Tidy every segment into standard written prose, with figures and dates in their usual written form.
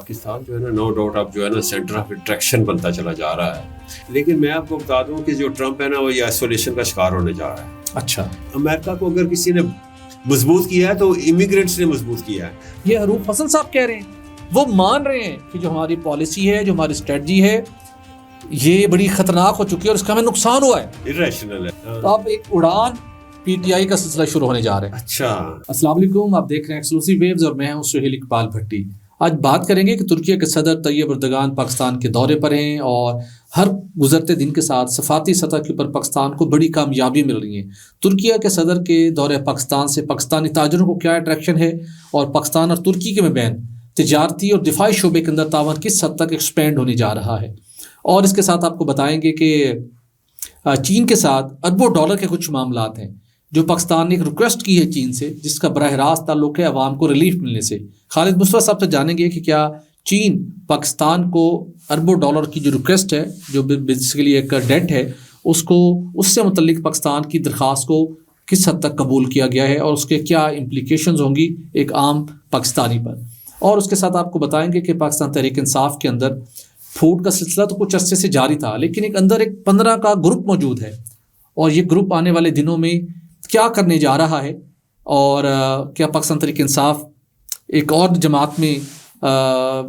پاکستان جو ہے نا نو ڈاؤٹ اب جو ہے نا سینٹر آف اٹریکشن بنتا چلا جا رہا ہے، لیکن میں آپ کو بتا دوں کہ جو ٹرمپ ہے نا وہ یہ آئسولیشن کا شکار ہونے جا رہا ہے۔ اچھا، امریکہ کو اگر کسی نے مضبوط کیا ہے تو امیگرینٹس نے مضبوط کیا ہے۔ یہ حروف فصل صاحب کہہ رہے ہیں، وہ مان رہے ہیں کہ جو ہماری پالیسی ہے، جو ہماری اسٹریٹجی ہے، یہ بڑی خطرناک ہو چکی ہے اور اس کا ہمیں نقصان ہوا ہے، irrational ہے۔ تو اب ایک اڑان پی ٹی آئی کا سلسلہ شروع ہونے جا رہا ہے۔ اچھا، السلام علیکم، آپ دیکھ رہے ہیں ایکسکلوسیو ویوز اور میں ہوں سہیل اقبال بھٹی۔ آج بات کریں گے کہ ترکیہ کے صدر طیب اردگان پاکستان کے دورے پر ہیں اور ہر گزرتے دن کے ساتھ سفارتی سطح کے اوپر پاکستان کو بڑی کامیابی مل رہی ہے۔ ترکیہ کے صدر کے دورے پاکستان سے پاکستانی تاجروں کو کیا اٹریکشن ہے اور پاکستان اور ترکی کے مابین تجارتی اور دفاعی شعبے کے اندر تعاون کس حد تک ایکسپینڈ ہونے جا رہا ہے، اور اس کے ساتھ آپ کو بتائیں گے کہ چین کے ساتھ اربوں ڈالر کے کچھ معاملات ہیں جو پاکستان نے ایک ریکویسٹ کی ہے چین سے، جس کا براہ راست تعلق ہے عوام کو ریلیف ملنے سے۔ خالد مصطفیٰ صاحب سے جانیں گے کہ کیا چین پاکستان کو اربوں ڈالر کی جو ریکویسٹ ہے، جو بیسیکلی ایک ڈیٹ ہے، اس سے متعلق پاکستان کی درخواست کو کس حد تک قبول کیا گیا ہے اور اس کے کیا امپلیکیشنز ہوں گی ایک عام پاکستانی پر۔ اور اس کے ساتھ آپ کو بتائیں گے کہ پاکستان تحریک انصاف کے اندر فوڈ کا سلسلہ تو کچھ عرصے سے جاری تھا، لیکن ایک 15 کا گروپ موجود ہے، اور یہ گروپ آنے والے دنوں میں کیا کرنے جا رہا ہے، اور کیا پاکستان تحریک انصاف ایک اور جماعت میں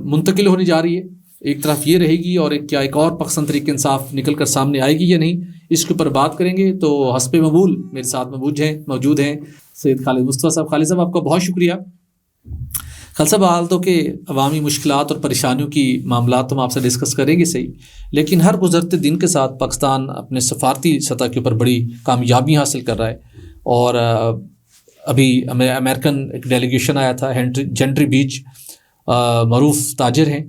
منتقل ہونے جا رہی ہے، ایک طرف یہ رہے گی، اور کیا ایک اور پاکستان تحریک انصاف نکل کر سامنے آئے گی یا نہیں، اس کے اوپر بات کریں گے۔ تو حسب مبول میرے ساتھ موجود ہیں سید خالد مصطفیٰ صاحب۔ خالد صاحب آپ کا بہت شکریہ۔ خالد صاحب، حال تو کہ عوامی مشکلات اور پریشانیوں کی معاملات ہم آپ سے ڈسکس کریں گے صحیح، لیکن ہر گزرتے دن کے ساتھ پاکستان اپنے سفارتی سطح کے اوپر بڑی کامیابی حاصل کر رہا ہے، اور ابھی امریکن ایک ڈیلیگیشن آیا تھا، جینٹری بیچ معروف تاجر ہیں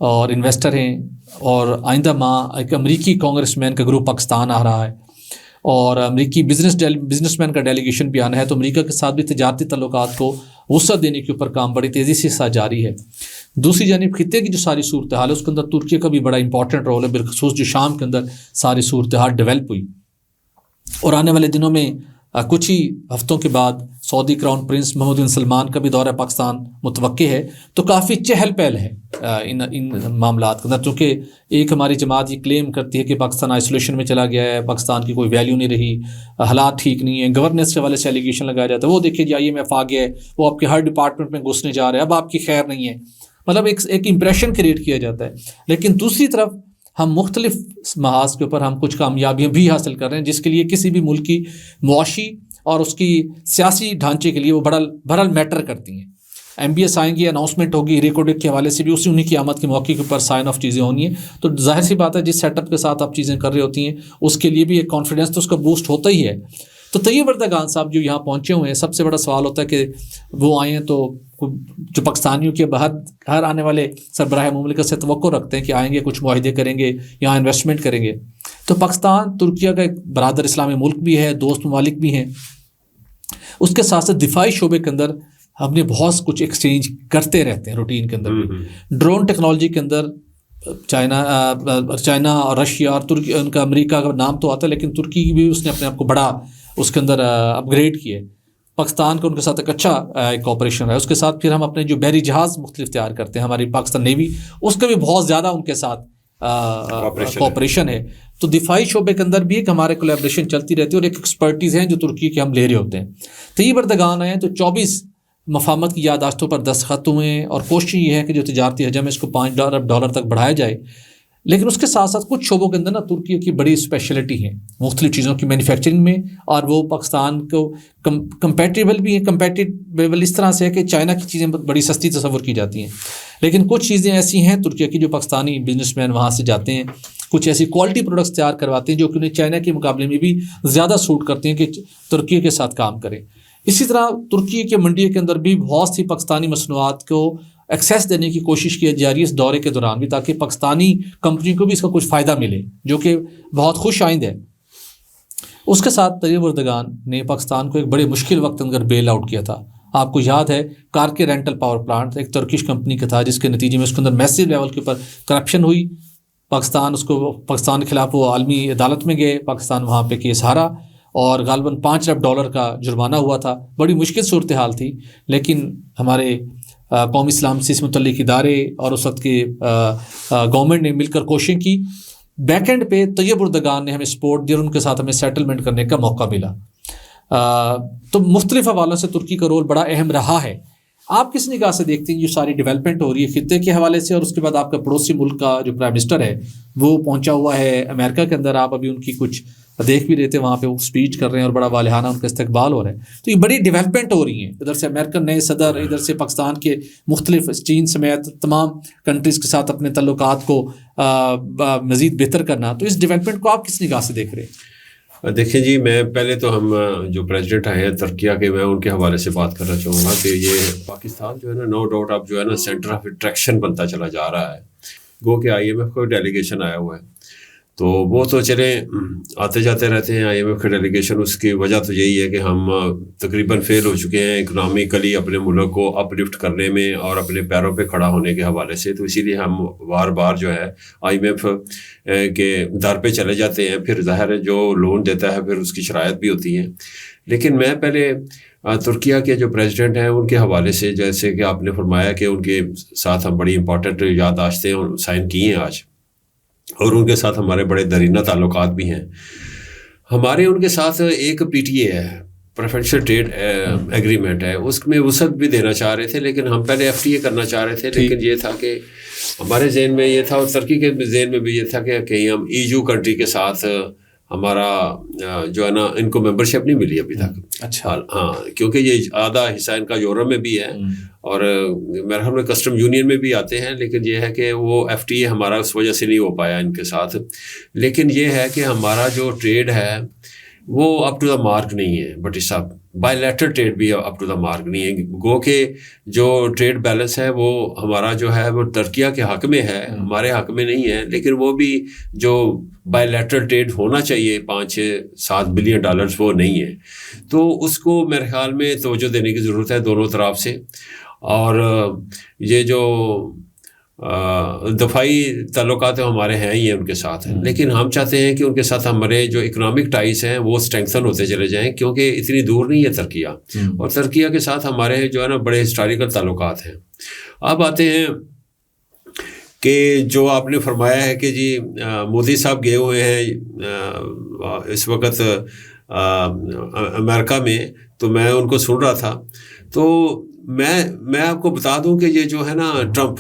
اور انویسٹر ہیں، اور آئندہ ماہ ایک امریکی کانگریس مین کا گروپ پاکستان آ رہا ہے، اور امریکی بزنس مین کا ڈیلیگیشن بھی آنا ہے، تو امریکہ کے ساتھ بھی تجارتی تعلقات کو وسعت دینے کے اوپر کام بڑی تیزی سے ساتھ جاری ہے۔ دوسری جانب خطے کی جو ساری صورتحال ہے اس کے اندر ترکیہ کا بھی بڑا امپورٹنٹ رول ہے، بالخصوص جو شام کے اندر ساری صورتحال ڈیولپ ہوئی، اور آنے والے دنوں میں کچھ ہی ہفتوں کے بعد سعودی کراؤن پرنس محمد بن سلمان کا بھی دورہ پاکستان متوقع ہے، تو کافی چہل پہل ہے ان معاملات کے اندر، چونکہ ایک ہماری جماعت یہ کلیم کرتی ہے کہ پاکستان آئسولیشن میں چلا گیا ہے، پاکستان کی کوئی ویلیو نہیں رہی، حالات ٹھیک نہیں ہیں، گورننس کے حوالے سے ایلیگیشن لگایا جاتا ہے، وہ دیکھیے جی IMF آ گیا ہے، وہ آپ کے ہر ڈپارٹمنٹ میں گھسنے جا رہے ہیں، اب آپ کی خیر نہیں ہے، مطلب ایک امپریشن کریٹ کیا جاتا ہے۔ لیکن دوسری طرف ہم مختلف محاذ کے اوپر ہم کچھ کامیابیاں بھی حاصل کر رہے ہیں، جس کے لیے کسی بھی ملک کی معاشی اور اس کی سیاسی ڈھانچے کے لیے وہ بہرحال میٹر کرتی ہیں۔ MBS آئیں گی، اناؤنسمنٹ ہوگی، ریکارڈنگ کے حوالے سے بھی انہیں کی آمد کے موقع کے اوپر سائن آف چیزیں ہونی ہیں، تو ظاہر سی بات ہے جس سیٹ اپ کے ساتھ آپ چیزیں کر رہے ہوتی ہیں اس کے لیے بھی ایک کانفیڈنس تو اس کا بوسٹ ہوتا ہی ہے۔ تو طیب اردگان صاحب جو یہاں پہنچے ہوئے ہیں، سب سے بڑا سوال ہوتا ہے کہ وہ آئے ہیں تو جو پاکستانیوں کے ہر آنے والے سربراہ مملکت سے توقع رکھتے ہیں کہ آئیں گے، کچھ معاہدے کریں گے، یہاں انویسٹمنٹ کریں گے۔ تو پاکستان ترکیہ کا ایک برادر اسلامی ملک بھی ہے، دوست ممالک بھی ہیں، اس کے ساتھ ساتھ دفاعی شعبے کے اندر ہم نے بہت کچھ ایکسچینج کرتے رہتے ہیں روٹین کے اندر بھی۔ ڈرون ٹیکنالوجی کے اندر چائنا اور رشیا اور ترکی، ان کا امریکہ کا نام تو آتا ہے، لیکن ترکی کی بھی اس نے اپنے آپ کو بڑا اس کے اندر اپ گریڈ کیے۔ پاکستان کا ان کے ساتھ ایک اچھا کوآپریشن ہے۔ اس کے ساتھ پھر ہم اپنے جو بحری جہاز مختلف تیار کرتے ہیں، ہماری پاکستان نیوی، اس کا بھی بہت زیادہ ان کے ساتھ کوآپریشن ہے۔ تو دفاعی شعبے کے اندر بھی ایک ہمارے کولیبریشن چلتی رہتی ہے، اور ایک ایکسپرٹیز ہیں جو ترکی کے ہم لے رہے ہوتے ہیں۔ طیب اردگان آئے ہیں تو 24 مفاہمت کی یادداشتوں پر دستخط ہوئے ہیں، اور کوشش یہ ہے کہ جو تجارتی حجم ہے اس کو $5 ارب تک بڑھایا جائے۔ لیکن اس کے ساتھ ساتھ کچھ شعبوں کے اندر نا ترکیہ کی بڑی اسپیشلٹی ہیں مختلف چیزوں کی مینوفیکچرنگ میں، اور وہ پاکستان کو کمپیٹیبل بھی ہیں، کمپیٹیبل اس طرح سے ہے کہ چائنا کی چیزیں بڑی سستی تصور کی جاتی ہیں، لیکن کچھ چیزیں ایسی ہیں ترکیہ کی جو پاکستانی بزنس مین وہاں سے جاتے ہیں، کچھ ایسی کوالٹی پروڈکٹس تیار کرواتے ہیں جو کہ انہیں چائنا کے مقابلے میں بھی زیادہ سوٹ کرتے ہیں کہ ترکیہ کے ساتھ کام کریں۔ اسی طرح ترکیہ کے منڈی کے اندر بھی بہت سی پاکستانی مصنوعات کو ایکسیس دینے کی کوشش کی جا رہی ہے اس دورے کے دوران بھی، تاکہ پاکستانی کمپنی کو بھی اس کا کچھ فائدہ ملے، جو کہ بہت خوش آئند ہے۔ اس کے ساتھ طیب اردگان نے پاکستان کو ایک بڑے مشکل وقت اندر بیل آؤٹ کیا تھا۔ آپ کو یاد ہے کارکے رینٹل پاور پلانٹ ایک ترکش کمپنی کا تھا، جس کے نتیجے میں اس کے اندر میسو لیول کے اوپر کرپشن ہوئی، پاکستان کے خلاف وہ عالمی عدالت میں گئے، پاکستان وہاں پہ کیس ہارا، اور غالباً $5 ارب کا جرمانہ ہوا تھا۔ بڑی مشکل صورتحال تھی، لیکن ہمارے قومی سلامتی سے متعلق ادارے اور اس وقت کے گورنمنٹ نے مل کر کوششیں کی. بیک اینڈ پہ طیب اردگان نے ہمیں سپورٹ دی اور ان کے ساتھ ہمیں سیٹلمنٹ کرنے کا موقع ملا. تو مختلف حوالوں سے ترکی کا رول بڑا اہم رہا ہے. آپ کس نگاہ سے دیکھتے ہیں جو ساری ڈیولپمنٹ ہو رہی ہے خطے کے حوالے سے, اور اس کے بعد آپ کا پڑوسی ملک کا جو پرائم منسٹر ہے وہ پہنچا ہوا ہے امریکہ کے اندر, آپ ابھی ان کی کچھ دیکھ بھی رہے تھے, وہاں پہ وہ اسپیچ کر رہے ہیں اور بڑا والہانہ ان کا استقبال ہو رہا ہے. تو یہ بڑی ڈیولپمنٹ ہو رہی ہیں, ادھر سے امریکن نئے صدر, ادھر سے پاکستان کے مختلف چین سمیت تمام کنٹریز کے ساتھ اپنے تعلقات کو مزید بہتر کرنا. تو اس ڈیولپمنٹ کو آپ کس نگاہ سے دیکھ رہے ہیں؟ دیکھیں جی, میں پہلے تو ہم جو پریزیڈنٹ آئے ہیں ترکیہ کے, میں ان کے حوالے سے بات کرنا چاہوں گا کہ یہ پاکستان جو ہے نا نو ڈاؤٹ اب جو ہے نا سینٹر آف اٹریکشن بنتا چلا جا رہا ہے. گو کہ IMF کا ڈیلیگیشن آیا ہوا ہے, تو وہ تو چلیں آتے جاتے رہتے ہیں IMF کا ڈیلیگیشن. اس کی وجہ تو یہی ہے کہ ہم تقریباً فیل ہو چکے ہیں اکنامکلی اپنے ملک کو اپ لفٹ کرنے میں اور اپنے پیروں پہ کھڑا ہونے کے حوالے سے. تو اسی لیے ہم بار بار جو ہے IMF کے در پہ چلے جاتے ہیں. پھر ظاہر ہے جو لون دیتا ہے پھر اس کی شرائط بھی ہوتی ہیں. لیکن میں پہلے ترکیہ کے جو پریزیڈنٹ ہیں ان کے حوالے سے, جیسے کہ آپ نے فرمایا کہ ان کے ساتھ ہم بڑی امپورٹنٹ یادداشتیں سائن کی ہیں آج, اور ان کے ساتھ ہمارے بڑے درینہ تعلقات بھی ہیں. ہمارے ان کے ساتھ ایک PTA ہے, پریفرنشل ٹریڈ ایگریمنٹ ہے, اس میں وسعت بھی دینا چاہ رہے تھے, لیکن ہم پہلے FTA کرنا چاہ رہے تھے. لیکن یہ تھا کہ ہمارے ذہن میں یہ تھا اور ترکی کے ذہن میں بھی یہ تھا کہ کہیں ہم EU کنٹری کے ساتھ ہمارا جو ہے نا ان کو ممبرشپ نہیں ملی ابھی تک. اچھا, ہاں, کیونکہ یہ آدھا حصہ ان کا یورپ میں بھی ہے اور میرے خیال میں کسٹم یونین میں بھی آتے ہیں. لیکن یہ ہے کہ وہ FTA ہمارا اس وجہ سے نہیں ہو پایا ان کے ساتھ. لیکن یہ ہے کہ ہمارا جو ٹریڈ ہے وہ اپ ٹو دا مارک نہیں ہے. بٹ اس بائی لیٹرل ٹریڈ بھی اپ ٹو دا مارک نہیں ہے. گو کہ جو ٹریڈ بیلنس ہے وہ ہمارا جو ہے وہ ترکیہ کے حق میں ہے, ہمارے حق میں نہیں ہے. لیکن وہ بھی جو بائی لیٹرل ٹریڈ ہونا چاہیے $5-7 بلین وہ نہیں ہے. تو اس کو میرے خیال میں توجہ دینے کی ضرورت ہے دونوں طرف سے. اور یہ جو دفاعی تعلقات ہمارے ہیں ہی ہیں ان کے ساتھ, لیکن ہم چاہتے ہیں کہ ان کے ساتھ ہمارے جو اکنامک ٹائز ہیں وہ اسٹرینگتھن ہوتے چلے جائیں, کیونکہ اتنی دور نہیں ہے ترکیہ, اور ترکیہ کے ساتھ ہمارے جو ہے نا بڑے ہسٹوریکل تعلقات ہیں. اب آتے ہیں کہ جو آپ نے فرمایا ہے کہ جی مودی صاحب گئے ہوئے ہیں اس وقت امریکہ میں, تو میں ان کو سن رہا تھا. تو میں آپ کو بتا دوں کہ یہ جو ہے نا ٹرمپ,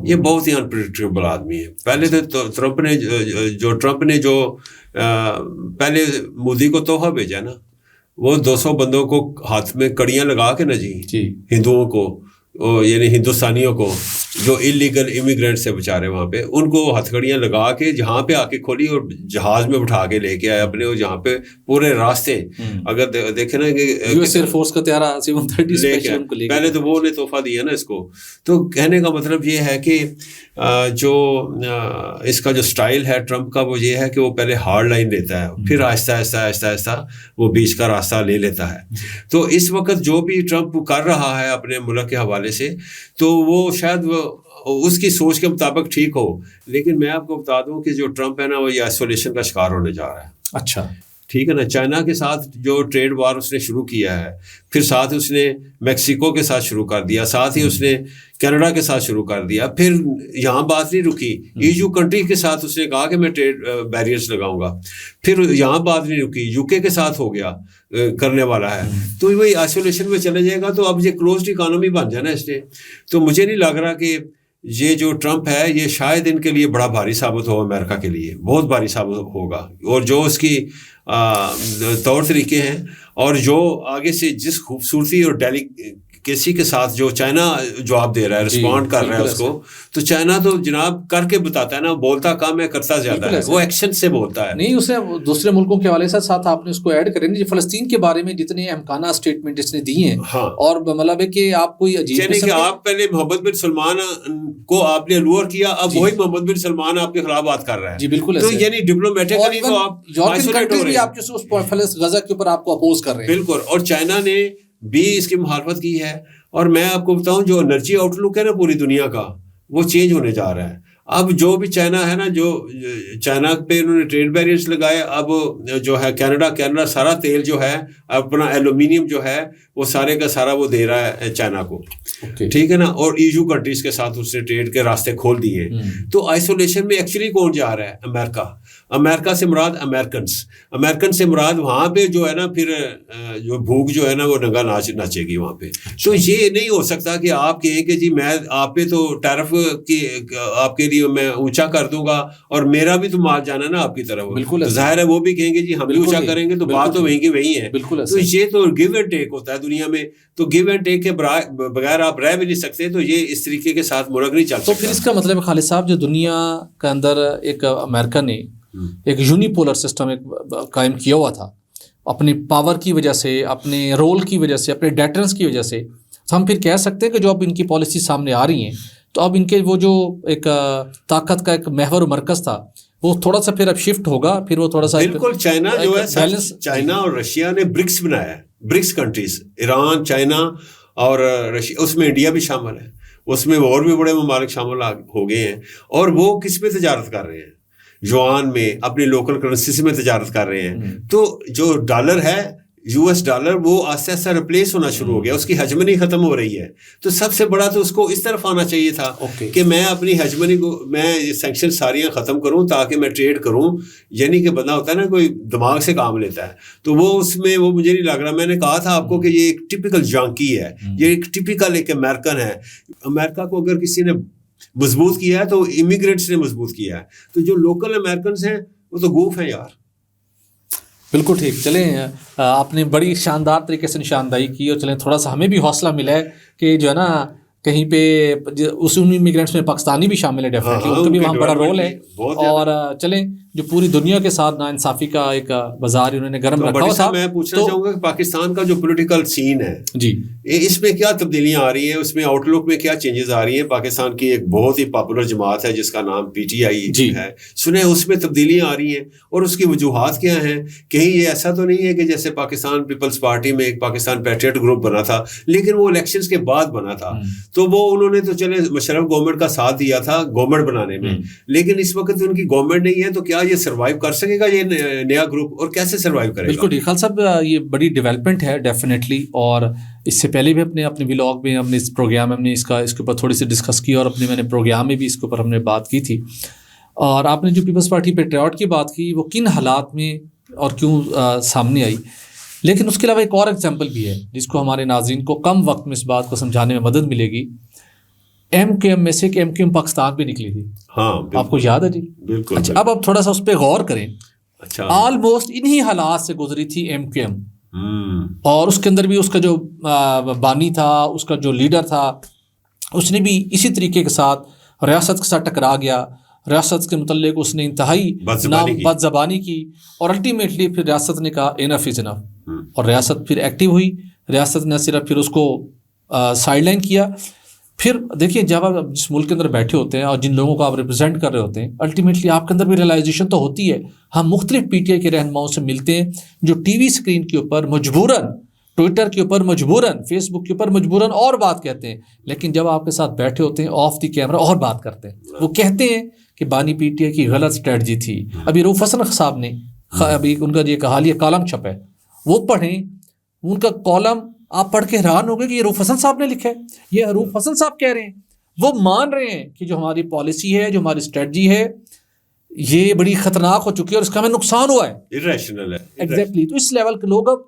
یہ بہت ہی انپریڈکٹیبل آدمی ہے. پہلے تو ٹرمپ نے جو پہلے مودی کو تحفہ بھیجا نا, وہ 200 بندوں کو ہاتھ میں کڑیاں لگا کے نا جی ہندوؤں کو, یعنی ہندوستانیوں کو جو انلیگل امیگرینٹس سے بیچارے وہاں پہ, ان کو ہتھکڑیاں لگا کے جہاں پہ آ کے کھولی اور جہاز میں بٹھا کے لے کے آئے اپنے, اور جہاں پہ پورے راستے اگر دیکھیں نا کہ ایئر فورس کا طیارہ پہلے تو وہ نے تحفہ دیا نا اس کو. تو کہنے کا مطلب یہ ہے کہ جو اس کا جو سٹائل ہے ٹرمپ کا, وہ یہ ہے کہ وہ پہلے ہارڈ لائن لیتا ہے, پھر آہستہ آہستہ آہستہ آہستہ وہ بیچ کا راستہ لے لیتا ہے. تو اس وقت جو بھی ٹرمپ کر رہا ہے اپنے ملک کے حوالے سے, تو وہ شاید اس کی سوچ کے مطابق ٹھیک ہو. لیکن میں آپ کو بتا دوں کہ جو ٹرمپ ہے نا وہ یہ آئسولیشن کا شکار ہونے جا رہا ہے. اچھا, ٹھیک ہے نا. چائنا کے ساتھ جو ٹریڈ وار اس نے شروع کیا ہے, پھر ساتھ اس نے میکسیکو کے ساتھ شروع کر دیا, ساتھ ہی اس نے کینیڈا کے ساتھ شروع کر دیا. پھر یہاں بات نہیں رکی, EU کنٹری کے ساتھ اس نے کہا کہ میں ٹریڈ بیریئرس لگاؤں گا. پھر یہاں بات نہیں رکی, UK کے ساتھ ہو گیا, کرنے والا ہے. تو وہی آئسولیشن میں چلے جائے گا. تو اب یہ کلوزڈ اکانومی بن جانا اس نے. تو مجھے نہیں لگ رہا کہ یہ جو ٹرمپ ہے یہ شاید ان کے لیے بڑا بھاری ثابت ہو, امریکہ کے لیے بہت بھاری ثابت ہوگا. اور جو اس کی طور طریقے ہیں, اور جو آگے سے جس خوبصورتی اور ڈیلیکیسی کے ساتھ جو چائنا جواب دے رہا ہے, رسپونڈ کر رہا ہے اس کو, تو چائنا تو جناب کر کے بتاتا ہے نا, بولتا کم ہے کرتا زیادہ ہے, وہ ایکشن سے بولتا ہے. نہیں, اسے دوسرے ملکوں کے حوالے سے ساتھ آپ نے اس کو ایڈ کریں گے. فلسطین کے بارے میں جتنے امکانہ اسٹیٹمنٹ اس نے دی ہیں, اور مطلب ہے کہ آپ کوئی عجیب کہ آپ پہلے محمد بن سلمان کو آپ نے لور کیا, اب وہی محمد بن سلمان آپ کے خلاف بات کر رہا ہے. جی بالکل, تو یعنی ڈپلومیٹکلی تو آپ یورپین کنٹریز بھی آپ کے غزہ کے اوپر آپ کو اپوز کر رہے ہیں. بالکل, اور چائنا نے بھی اس کی مخالفت کی ہے. اور میں آپ کو بتاؤں جو انرجی آؤٹ لک ہے نا پوری دنیا کا, وہ چینج ہونے جا رہا ہے. اب جو بھی چائنا ہے نا، جو چائنا پہ انہوں نے ٹریڈ بیریئرز لگائے، اب جو ہے کینیڈا سارا تیل جو ہے اپنا ایلومینیم جو ہے وہ سارے کا سارا وہ دے رہا ہے چائنا کو، ٹھیک ہے نا، اور EU کنٹریز کے ساتھ اس نے ٹریڈ کے راستے کھول دیے. تو آئسولیشن میں ایکچولی کون جا رہا ہے؟ امریکہ سے مراد امریکن سے مراد وہاں پہ جو ہے نا پھر جو بھوک جو ہے نا وہ ننگا ناچے گی وہاں پہ. تو یہ نہیں ہو سکتا کہ آپ کہیں کہ جی میں آپ پہ تو ٹیرف کی آپ کے لیے میں اونچا کر دوں گا اور میرا بھی تو مال جانا نا آپ کی طرف. بالکل ظاہر ہے وہ بھی کہیں گے جی ہم بھی اونچا کریں گے، تو بات تو وہیں کی وہیں ہے. تو یہ تو گیو اینڈ ٹیک ہوتا ہے دنیا میں. تو گیو اینڈ ٹیک کے بغیر آپ رہ بھی نہیں سکتے. تو یہ اس طریقے کے ساتھ ملک نہیں چل سکتا. تو پھر اس کا مطلب خالد صاحب جو دنیا کے اندر ایک امریکہ نے ایک یونیپولر سسٹم ایک قائم کیا ہوا تھا اپنی پاور کی وجہ سے، اپنے رول کی وجہ سے، اپنے ڈیٹرنس کی وجہ سے، تو ہم پھر کہہ سکتے ہیں کہ جو اب ان کی پالیسی سامنے آ رہی ہیں تو اب ان کے وہ جو ایک طاقت کا ایک محور و مرکز تھا وہ تھوڑا سا پھر اب شفٹ ہوگا. پھر وہ تھوڑا سا بالکل چائنا جو ہے، چائنا اور رشیا نے برکس بنایا ہے، برکس کنٹریز، ایران، چائنا اور رشیا، اس میں انڈیا بھی شامل ہے، اس میں اور بھی بڑے ممالک شامل ہو گئے ہیں. اور وہ کس میں تجارت کر رہے ہیں؟ یوان میں، اپنی لوکل کرنسی میں تجارت کر رہے ہیں. تو جو ڈالر ہے، US ڈالر، وہ آہستہ آہستہ ریپلیس ہونا شروع ہو گیا، اس کی ہیجمنی ختم ہو رہی ہے. تو سب سے بڑا تو اس کو اس طرف آنا چاہیے تھا کہ میں اپنی ہیجمنی کو، میں یہ سینکشن ساریاں ختم کروں تاکہ میں ٹریڈ کروں. یعنی کہ بندہ ہوتا ہے نا کوئی دماغ سے کام لیتا ہے، تو وہ اس میں وہ مجھے نہیں لگ رہا. میں نے کہا تھا آپ کو کہ یہ ایک ٹپیکل جانکی ہے، یہ ایک ٹپیکل ایک امریکن ہے. امریکہ کو اگر کسی نے مضبوط کیا ہے تو امیگرینٹس نے مضبوط کیا ہے. تو جو لوکل امریکنس ہیں وہ تو گوف ہیں یار. بالکل ٹھیک. چلیں آپ نے بڑی شاندار طریقے سے نشاندہی کی، اور چلیں تھوڑا سا ہمیں بھی حوصلہ ملا ہے کہ جو ہے نا کہیں پہ اس امیگرینٹس میں پاکستانی بھی شامل ہے، ڈیفینیٹلی ان کا بھی وہاں بڑا رول ہے. اور چلیں جو پوری دنیا کے ساتھ ناانصافی کا ایک بازار انہوں نے گرم رکھا ہوا تھا. میں پوچھنا چاہوں گا کہ پاکستان کا جو پولیٹیکل سین ہے جی، اس میں کیا تبدیلیاں آ رہی ہیں؟ اس میں آؤٹ لک میں کیا چینجز آ رہی ہیں؟ پاکستان کی ایک بہت ہی پاپولر جماعت ہے جس کا نام PTI ہے، سنیں اس میں تبدیلیاں آ رہی ہیں، اور اس کی وجوہات کیا ہیں؟ کہیں یہ ایسا تو نہیں ہے کہ جیسے پاکستان پیپلز پارٹی میں ایک پاکستان پیٹریٹ گروپ بنا تھا، لیکن وہ الیکشنز کے بعد بنا تھا. تو وہ انہوں نے تو چلے مشرف گورنمنٹ کا ساتھ دیا تھا گورنمنٹ بنانے میں، لیکن اس وقت ان کی گورنمنٹ نہیں ہے. تو کیا یہ سروائیو کر سکے گا یہ نیا گروپ، اور کیسے سروائیو کرے گا؟ بالکل ٹھیک خالد صاحب، یہ بڑی ڈیولپمنٹ ہے ڈیفینیٹلی. اور اس سے پہلے بھی اپنے ولاگ میں، اپنے اس پروگرام میں ہم نے اس کے اوپر تھوڑی سی ڈسکس کی، اور میں نے پروگرام میں بھی اس کے اوپر ہم نے بات کی تھی. اور آپ نے جو پیپلز پارٹی پیٹریوٹ کی بات کی وہ کن حالات میں اور کیوں سامنے آئی. لیکن اس کے علاوہ ایک اور ایگزامپل بھی ہے جس کو ہمارے ناظرین کو کم وقت میں اس بات کو سمجھانے میں مدد ملے گی. MQM میں سے کہ MQM پاکستان پہ نکلی تھی. ہاں آپ کو یاد ہے جی؟ بالکل. اچھا، اب آپ تھوڑا سا اس پہ غور کریں. اچھا، آلموسٹ انہی حالات سے گزری تھی MQM، اور اس کے اندر بھی اس کا جو بانی تھا، اس کا جو لیڈر تھا، اس نے بھی اسی طریقے کے ساتھ ریاست کے ساتھ ٹکرا گیا. ریاست کے متعلق اس نے انتہائی بد زبانی کی، اور الٹیمیٹلی پھر ریاست نے کہا انف از انف، اور ریاست پھر ایکٹیو ہوئی. ریاست نے صرف پھر اس کو سائڈ لائن کیا. پھر دیکھیے جب آپ جس ملک کے اندر بیٹھے ہوتے ہیں اور جن لوگوں کو آپ ریپرزینٹ کر رہے ہوتے ہیں، الٹیمیٹلی آپ کے اندر بھی ریئلائزیشن تو ہوتی ہے. ہم مختلف PTI کے رہنماؤں سے ملتے ہیں جو ٹی وی اسکرین کے اوپر مجبوراً، ٹویٹر کے اوپر مجبوراً، فیس بک کے اوپر مجبوراً اور بات کہتے ہیں، لیکن جب آپ کے ساتھ بیٹھے ہوتے ہیں آف دی کیمرہ اور بات کرتے ہیں. وہ کہتے ہیں کہ بانی PTI کی غلط اسٹریٹجی تھی. ابھی روف حسن صاحب نے ابھی ان کا یہ حالیہ کالم چھپا ہے، وہ پڑھیں. ان کا کالم آپ پڑھ کے حیران ہو گئے کہ یہ روف حسن صاحب نے لکھا ہے. یہ روف حسن صاحب کہہ رہے ہیں، وہ مان رہے ہیں کہ جو ہماری پالیسی ہے، جو ہماری اسٹریٹجی ہے، یہ بڑی خطرناک ہو چکی ہے اور اس کا ہمیں نقصان ہوا ہے، irrational ہے. ایگزیکٹلی. تو اس لیول کے لوگ اب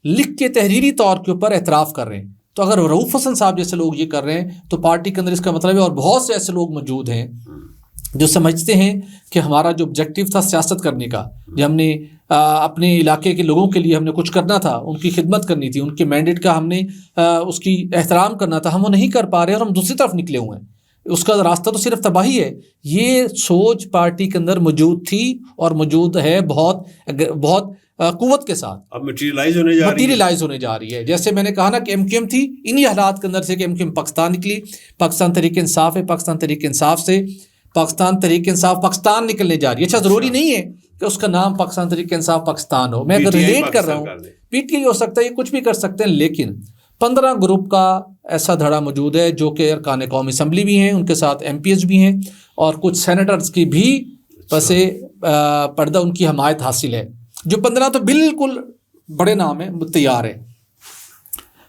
لکھ کے تحریری طور کے اوپر اعتراف کر رہے ہیں. تو اگر روف حسن صاحب جیسے لوگ یہ کر رہے ہیں تو پارٹی کے اندر اس کا مطلب ہے، اور بہت سے ایسے لوگ موجود ہیں جو سمجھتے ہیں کہ ہمارا جو آبجیکٹیو تھا سیاست کرنے کا، جو ہم نے اپنے علاقے کے لوگوں کے لیے ہم نے کچھ کرنا تھا، ان کی خدمت کرنی تھی، ان کے مینڈیٹ کا ہم نے اس کی احترام کرنا تھا، ہم وہ نہیں کر پا رہے اور ہم دوسری طرف نکلے ہوئے ہیں. اس کا راستہ تو صرف تباہی ہے. یہ سوچ پارٹی کے اندر موجود تھی اور موجود ہے بہت قوت کے ساتھ. اب مٹیریلائز ہونے جا رہی ہے. جیسے میں نے کہا نا کہ MQM تھی، انہی حالات کے اندر سے کہ MQM پاکستان نکلی. پاکستان تحریک انصاف ہے، پاکستان تحریک انصاف سے پاکستان تحریک انصاف پاکستان نکلنے جا رہی ہے. اچھا، ضروری نہیں ہے کہ اس کا نام پاکستان تحریک انصاف پاکستان ہو. میں اگر ریلیٹ کر رہا ہوں، PTI ہو سکتا ہے، یہ کچھ بھی کر سکتے ہیں، لیکن 15 گروپ کا ایسا دھڑا موجود ہے جو کہ ارکان قومی اسمبلی بھی ہیں، ان کے ساتھ ایم پی ایس بھی ہیں، اور کچھ سینیٹرز کی بھی پس پردہ ان کی حمایت حاصل ہے. جو 15 تو بالکل بڑے نام ہیں، تیار ہیں.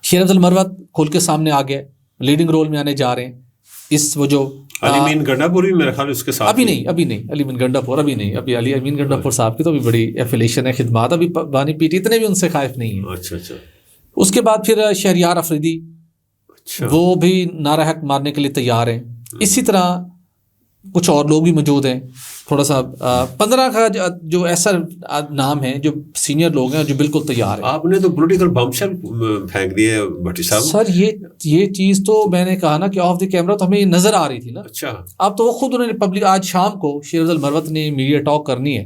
شیر افضل مروت کھول کے سامنے آ گئے، لیڈنگ رول میں آنے جا رہے ہیں. اس وہ جو علی امین گنڈا پور بھی میرے خیال اس کے ساتھ ابھی نہیں علی امین گنڈا پور ابھی نہیں، ابھی علی امین گنڈا پور صاحب کی تو بھی بڑی ایفیلیشن ہے، خدمات، ابھی بانی پی ٹی اتنے بھی ان سے خائف نہیں ہیں. اچھا. اس کے بعد پھر شہریار افریدی، وہ بھی نعرہ حق مارنے کے لیے تیار ہیں. اسی طرح کچھ اور لوگ بھی موجود ہیں. تھوڑا سا 15 کا جو ایسا نام ہے جو سینئر لوگ ہیں جو بالکل تیار ہیں. آپ نے تو پولیٹیکل بمشل پھینک دیے بھٹی صاحب. سر یہ چیز تو میں نے کہا نا کہ آف دی کیمرہ تو ہمیں نظر آ رہی تھی نا. اچھا. اب تو وہ خود انہوں نے پبلک، آج شام کو شیر افضل مروت نے میڈیا ٹاک کرنی ہے،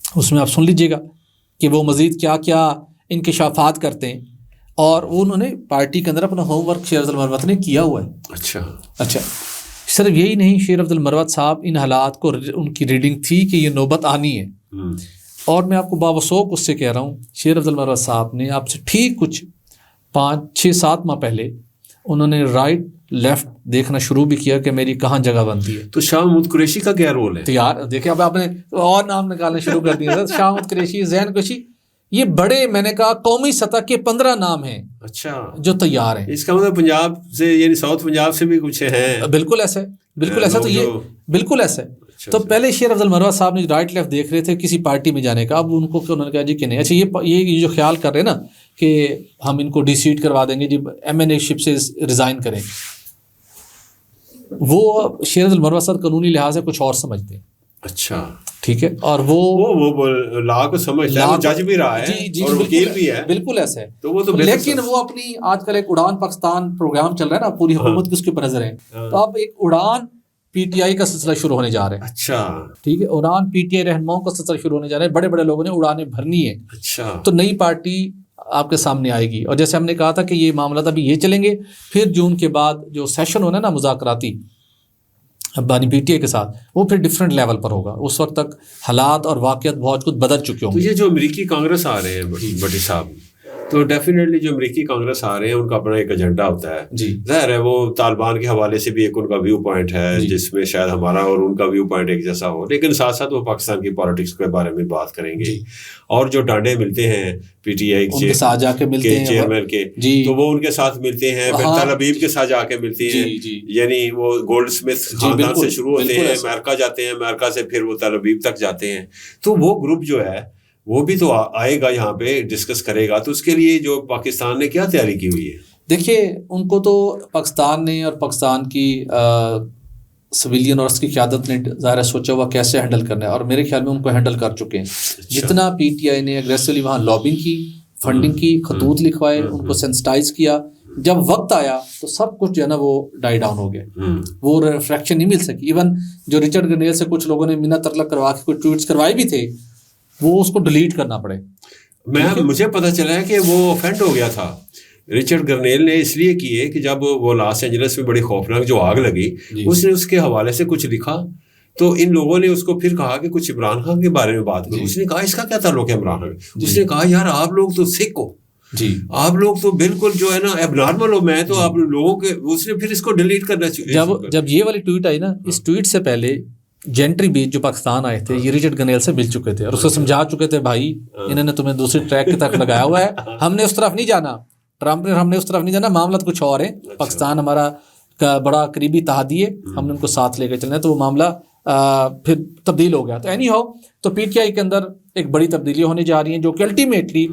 اس میں آپ سن لیجئے گا کہ وہ مزید کیا کیا انکشافات کرتے ہیں. اور انہوں نے پارٹی کے اندر اپنا ہوم ورک شیر افضل مروت نے کیا ہوا ہے. اچھا صرف یہی نہیں، شیر افضل مروت صاحب ان حالات کو ان کی ریڈنگ تھی کہ یہ نوبت آنی ہے. اور میں آپ کو باوثوق اس سے کہہ رہا ہوں، شیر افضل مروت صاحب نے آپ سے ٹھیک کچھ 5-6-7 ماہ پہلے انہوں نے رائٹ لیفٹ دیکھنا شروع بھی کیا کہ میری کہاں جگہ بنتی ہے. تو شاہ محمود قریشی کا کیا رول ہے؟ تو یار دیکھیں اب آپ نے اور نام نکالنے شروع کر دیے. شاہ محمود قریشی، زین قریشی، یہ بڑے، میں نے کہا قومی سطح کے 15 نام ہیں اچھا جو تیار ہیں. اس کا مطلب پنجاب سے، یعنی ساؤتھ پنجاب سے بھی کچھ ہیں. بالکل ایسا ہے، بالکل ایسا. تو یہ بالکل ایسا ہے. تو پہلے شیر افضل مروت صاحب نے رائٹ لیفٹ دیکھ رہے تھے کسی پارٹی میں جانے کا. اب ان کو انہوں نے کہا جی کہ نہیں. اچھا یہ جو خیال کر رہے ہیں نا کہ ہم ان کو ڈی سیٹ کروا دیں گے، جی ایم این اے شپ سے ریزائن کریں، وہ شیر افضل مروت صاحب قانونی لحاظ سے کچھ اور سمجھتے ہیں. اچھا ٹھیک ہے. اور وہ لا کو سمجھتا ہے، وہ جج بھی رہا ہے اور وکیل بھی ہے. بالکل ایسا ہے. تو وہ تو لیکن وہ اپنی آج کل ایک اڑان پاکستان پروگرام چل رہا ہے نا، پوری حکومت کی اس کے اوپر نظر ہے. تو اب ایک اڑان پی ٹی آئی کا سلسلہ شروع ہونے جا رہا ہے. اچھا ٹھیک ہے. اڑان پی ٹی آئی رہنماؤں کا سلسلہ شروع ہونے جا رہا ہے. بڑے بڑے لوگوں نے اڑانیں بھرنی ہے. اچھا. تو نئی پارٹی آپ کے سامنے آئے گی. اور جیسے ہم نے کہا تھا کہ یہ معاملات ابھی یہ چلیں گے، پھر جون کے بعد جو سیشن ہونا ہے نا مذاکراتی بانی پی ٹی اے کے ساتھ، وہ پھر ڈفرینٹ لیول پر ہوگا. اس وقت تک حالات اور واقعات بہت کچھ بدل چکے ہوں گے. یہ جو امریکی کانگریس آ رہے ہیں بٹی صاحب، تو ڈیفینیٹلی جو امریکی کانگریس آ رہے ہیں ان کا اپنا ایک ایجنڈا ہوتا ہے. جی ظاہر ہے وہ طالبان کے حوالے سے بھی ایک ان کا ویو پوائنٹ ہے جس میں شاید ہمارا اور ان کا ویو پوائنٹ ایک جیسا ہو، لیکن ساتھ ساتھ وہ پاکستان کی پالیٹکس کے بارے میں بات کریں گے. اور جو ڈانڈے ملتے ہیں پی ٹی آئی کے چیئرمین کے، تو وہ ان کے ساتھ ملتے ہیں. پھر تل ابیب کے ساتھ جا کے ملتے ہیں. یعنی وہ گولڈ اسمتھ خاندان سے شروع ہوتے ہیں، امریکہ جاتے ہیں، امریکہ سے پھر وہ تل ابیب تک جاتے ہیں. تو وہ گروپ جو ہے وہ بھی تو آئے گا یہاں پہ ڈسکس کرے گا. تو اس کے لیے جو پاکستان نے کیا تیاری کی ہوئی ہے؟ دیکھیے ان کو تو پاکستان نے اور پاکستان کی سویلین اور اس کی قیادت نے ظاہر سوچا ہوا کیسے ہینڈل کرنا ہے، اور میرے خیال میں ان کو ہینڈل کر چکے ہیں. جتنا پی ٹی آئی نے اگریسولی وہاں لابنگ کی، فنڈنگ کی، خطوط لکھوائے، ان کو سینسٹائز کیا، جب وقت آیا تو سب کچھ جو ہے نا وہ ڈائی ڈاؤن ہو گیا. وہ ریفریکشن نہیں مل سکی. ایون جو رچرڈ گرنیل سے کچھ لوگوں نے منت ترلق کروا کے کچھ ٹویٹس کروائے بھی تھے، وہ اس کو ڈیلیٹ کرنا پڑے. مجھے پتہ چلا ہے کہ وہ افینڈ ہو گیا تھا رچرڈ گرنیل نے، اس لیے کیے کہ جب وہ لاس اینجلس میں بڑی خوفناک جو آگ لگی، اس نے اس کے حوالے سے کچھ لکھا، تو ان لوگوں نے اس کو پھر کہا کہ کچھ عمران خان کے بارے میں بات کی. اس نے کہا اس کا کیا تعلق ہے عمران خان؟ اس نے کہا یار آپ لوگ تو سکھ ہو، آپ لوگ تو بالکل جو ہے نا اب نارمل ہو، میں تو آپ لوگوں کے. اس نے پھر اس کو ڈیلیٹ کرنا چاہیے. جب یہ والی ٹویٹ آئی نا، اس ٹویٹ سے پہلے جینٹری بیچ جو پاکستان آئے تھے یہ رچرڈ گرنیل سے مل چکے تھے اور اس کو سمجھا چکے تھے بھائی انہوں نے تمہیں دوسری ٹریک کی طرف لگایا ہوا ہے، ہم نے اس طرف نہیں جانا، ٹرمپ نے ہم نے اس طرف نہیں جانا، معاملات کچھ اور ہیں. پاکستان ہمارا بڑا قریبی تحادی ہے، ہم نے ان کو ساتھ لے کے چلنا ہے. تو وہ معاملہ پھر تبدیل ہو گیا. تو اینی ہاؤ تو پی ٹی آئی کے اندر ایک بڑی تبدیلی ہونے جا رہی ہیں جو کہ الٹیمیٹلی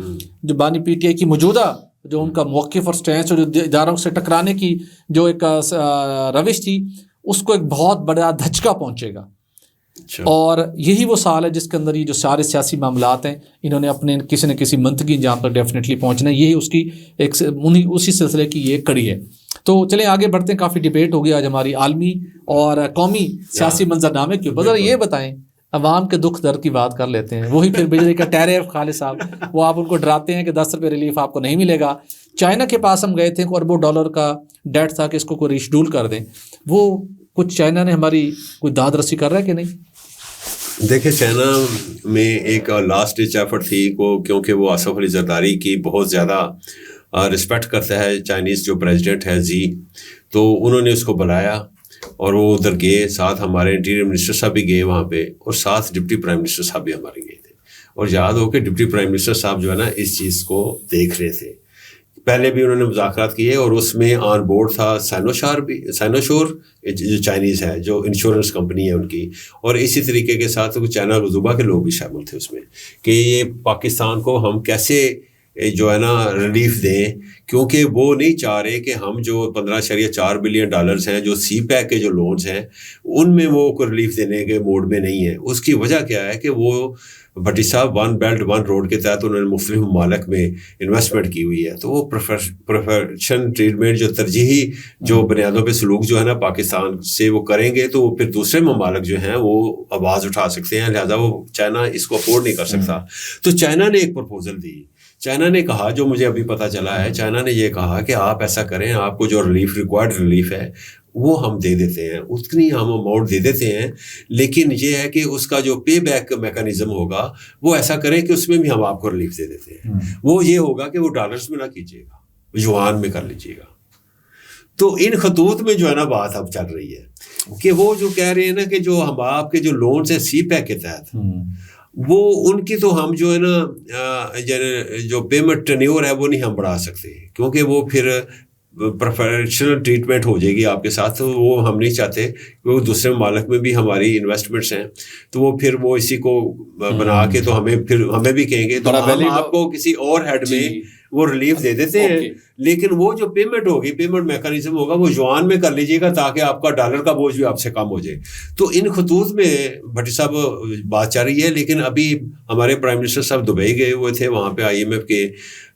جو بانی پی ٹی آئی کی موجودہ جو ان کا موقف اور سٹینس اور جو اداروں سے ٹکرانے کی جو ایک روش تھی، اس کو ایک بہت بڑا دھچکا پہنچے گا. اور یہی وہ سال ہے جس کے اندر یہ جو سارے سیاسی معاملات ہیں انہوں نے اپنے کسی نہ کسی منطقی انجام پر ڈیفینیٹلی پہنچنا ہے. یہی اس کی ایک اسی سلسلے کی یہ کڑی ہے. تو چلیں آگے بڑھتے ہیں. کافی ڈیبیٹ ہوگی آج ہماری عالمی اور قومی سیاسی منظرنامے کے اوپر. ذرا یہ بتائیں، عوام کے دکھ درد کی بات کر لیتے ہیں. وہی پھر بجلی کا ٹیرف خالد صاحب، وہ آپ ان کو ڈراتے ہیں کہ 10 روپے ریلیف آپ کو نہیں ملے گا. چائنا کے پاس ہم گئے تھے، اربوں ڈالر کا ڈیٹ تھا کہ اس کو کوئی ریشڈول کر دیں. وہ کچھ چائنا نے ہماری کوئی داد رسی کر رہا ہے کہ نہیں؟ دیکھیں چائنا میں ایک لاسٹ ڈچ ایفرٹ تھی کو، کیونکہ وہ آصف علی زرداری کی بہت زیادہ رسپیکٹ کرتا ہے چائنیز جو پریزیڈنٹ ہے زی، تو انہوں نے اس کو بلایا اور وہ ادھر گئے، ساتھ ہمارے انٹیریئر منسٹر صاحب بھی گئے وہاں پہ، اور ساتھ ڈپٹی پرائم منسٹر صاحب بھی ہمارے گئے تھے. اور یاد ہو کہ ڈپٹی پرائم منسٹر صاحب جو ہے نا اس چیز کو دیکھ رہے تھے، پہلے بھی انہوں نے مذاکرات کیے، اور اس میں آن بورڈ تھا سائنوشور جو چائنیز ہے، جو انشورنس کمپنی ہے ان کی، اور اسی طریقے کے ساتھ چائنا غزوبہ کے لوگ بھی شامل تھے اس میں، کہ یہ پاکستان کو ہم کیسے جو ہے نا ریلیف دیں، کیونکہ وہ نہیں چاہ رہے کہ ہم جو 15.4 بلین ڈالرز ہیں جو سی پیک کے جو لونز ہیں ان میں وہ کوئی ریلیف دینے کے موڈ میں نہیں ہے. اس کی وجہ کیا ہے کہ وہ بھٹی صاحب 1 بیلٹ 1 روڈ کے تحت انہوں نے مختلف ممالک میں انویسٹمنٹ کی ہوئی ہے، تو وہ پروفیشن ٹریٹمنٹ جو ترجیحی جو بنیادوں پہ سلوک جو ہے نا پاکستان سے وہ کریں گے، تو وہ پھر دوسرے ممالک جو ہیں وہ آواز اٹھا سکتے ہیں، لہٰذا وہ چائنا اس کو افورڈ نہیں کر سکتا. تو چائنا نے ایک پرپوزل دی، چائنا نے کہا، جو مجھے ابھی پتہ چلا ہے، چائنا نے یہ کہا کہ آپ ایسا کریں، آپ کو جو ریکوائرڈ ریلیف ہے وہ ہم دے دیتے ہیں، اتنی ہم اماؤنٹ دے دیتے ہیں، لیکن یہ ہے کہ اس کا جو پے بیک میکانزم ہوگا وہ ایسا کریں کہ اس میں بھی ہم آپ کو ریلیف دے دیتے ہیں. وہ یہ ہوگا کہ وہ ڈالرز میں نہ کیجیے گا، یوان میں کر لیجیے گا. تو ان خطوط میں جو ہے نا بات اب چل رہی ہے کہ وہ جو کہہ رہے ہیں نا کہ جو ہم آپ کے جو لونز ہیں سی پیک کے تحت، وہ ان کی تو ہم جو ہے نا جو پیمنٹ ٹینیور ہے وہ نہیں ہم بڑھا سکتے، کیونکہ وہ پھر پروفیشنل ٹریٹمنٹ ہو جائے گی آپ کے ساتھ، تو وہ ہم نہیں چاہتے، کیونکہ دوسرے ممالک میں بھی ہماری انویسٹمنٹس ہیں، تو وہ پھر وہ اسی کو بنا کے تو ہمیں بھی کہیں گے تو ہم آپ کو کسی اور ہیڈ میں وہ ریلیف دے دیتے ہیں، لیکن وہ جو پیمنٹ ہوگی، پیمنٹ میکانزم ہوگا، وہ یوان میں کر لیجیے گا تاکہ آپ کا ڈالر کا بوجھ بھی آپ سے کم ہو جائے. تو ان خطوط میں بھٹی صاحب بات چل رہی ہے. لیکن ابھی ہمارے پرائم منسٹر صاحب دبئی گئے ہوئے تھے، وہاں پہ IMF کے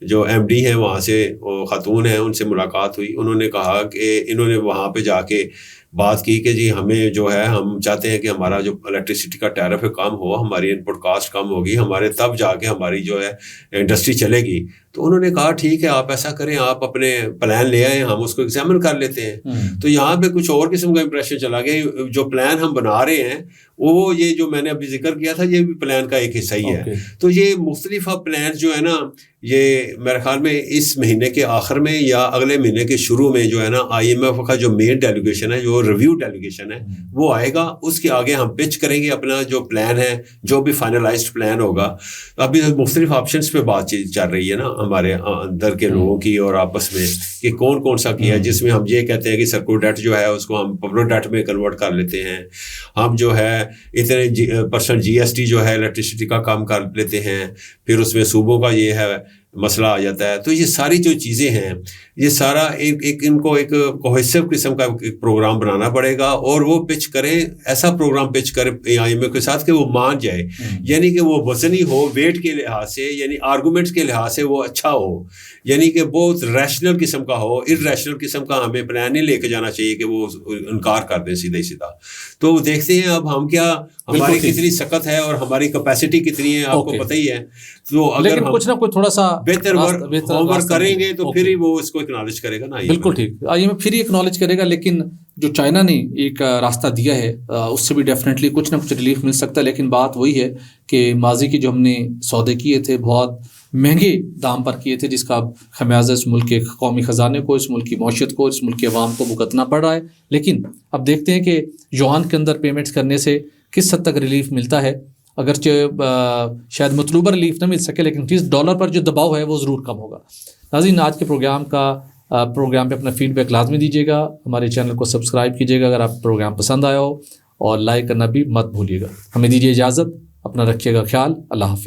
جو MD ہیں وہاں سے خاتون ہیں، ان سے ملاقات ہوئی. انہوں نے کہا کہ انہوں نے وہاں پہ جا کے بات کی کہ جی ہمیں جو ہے ہم چاہتے ہیں کہ ہمارا جو الیکٹریسٹی کا ٹیرف ہے کم ہو، ہماری ان پٹ کاسٹ کم ہوگی، ہمارے تب جا کے ہماری جو ہے انڈسٹری چلے گی. تو انہوں نے کہا ٹھیک ہے آپ ایسا کریں، آپ اپنے پلان لے آئیں، ہم اس کو ایگزامن کر لیتے ہیں. تو یہاں پہ کچھ اور قسم کا امپریشن چلا گیا. جو پلان ہم بنا رہے ہیں وہ یہ جو میں نے ابھی ذکر کیا تھا یہ بھی پلان کا ایک حصہ ہی ہے. تو یہ مختلف پلان جو ہے نا، یہ میرے خیال میں اس مہینے کے آخر میں یا اگلے مہینے کے شروع میں جو ہے نا IMF کا جو مین ڈیلیگیشن ہے، جو ریویو ڈیلیگیشن ہے، وہ آئے گا. اس کے آگے ہم پچ کریں گے اپنا جو پلان ہے، جو بھی فائنلائزڈ پلان ہوگا. ابھی مختلف آپشنس پہ بات چیت چل رہی ہے نا ہمارے اندر کے لوگوں کی اور آپس میں، کہ کون کون سا کیا، جس میں ہم یہ کہتے ہیں کہ سرکول ڈیٹ جو ہے اس کو ہم پبلک ڈیٹ میں کنورٹ کر لیتے ہیں، ہم جو ہے اتنے % GST جو ہے الیکٹریسٹی کا کام کر لیتے ہیں، پھر اس میں صوبوں کا یہ ہے مسئلہ آ جاتا ہے. تو یہ ساری جو چیزیں ہیں، یہ سارا ایک ان کو ایک کوہیسو قسم کا ایک پروگرام بنانا پڑے گا، اور وہ پچ کریں، ایسا پروگرام پچ کریں IMF کے ساتھ کہ وہ مان جائے، یعنی کہ وہ وزنی ہو، ویٹ کے لحاظ سے، یعنی آرگومنٹس کے لحاظ سے وہ اچھا ہو، یعنی کہ بہت ریشنل قسم کا ہو. ارریشنل قسم کا ہمیں پلان نہیں لے کے جانا چاہیے کہ وہ انکار کر دیں سیدھا ہی سیدھا. تو دیکھتے ہیں اب ہم کیا، ہماری کتنی سخت ہے اور ہماری کیپیسٹی کتنی ہے، آپ کو پتہ ہی ہے. تو اگر ہم کچھ نہ کچھ تھوڑا سا بہتر ہوم ورک کریں گے تو پھر ہی وہ اس کو اکنالج کرے گا نا. بالکل ٹھیک، IMF پھر ہی اکنالج کرے گا. لیکن جو چائنا نے ایک راستہ دیا ہے اس سے بھی ڈیفینیٹلی کچھ نہ کچھ ریلیف مل سکتا ہے. لیکن بات وہی ہے کہ ماضی کی جو ہم نے سودے کیے تھے بہت مہنگے دام پر کیے تھے، جس کا خمیازہ اس ملک کے قومی خزانے کو، اس ملک کی معیشت کو، اس ملک کے عوام کو بھگتنا پڑ رہا ہے. لیکن اب دیکھتے ہیں کہ یوان کے اندر پیمنٹس کرنے سے کس حد تک ریلیف ملتا ہے. اگرچہ شاید مطلوبہ ریلیف نہ مل سکے، لیکن $30 پر جو دباؤ ہے وہ ضرور کم ہوگا. ناظرین، آج کے پروگرام پہ اپنا فیڈ بیک لازمی دیجیے گا. ہمارے چینل کو سبسکرائب کیجیے گا اگر آپ پروگرام پسند آیا ہو، اور لائک کرنا بھی مت بھولیے گا. ہمیں دیجیے اجازت، اپنا رکھیے گا خیال. اللہ حافظ.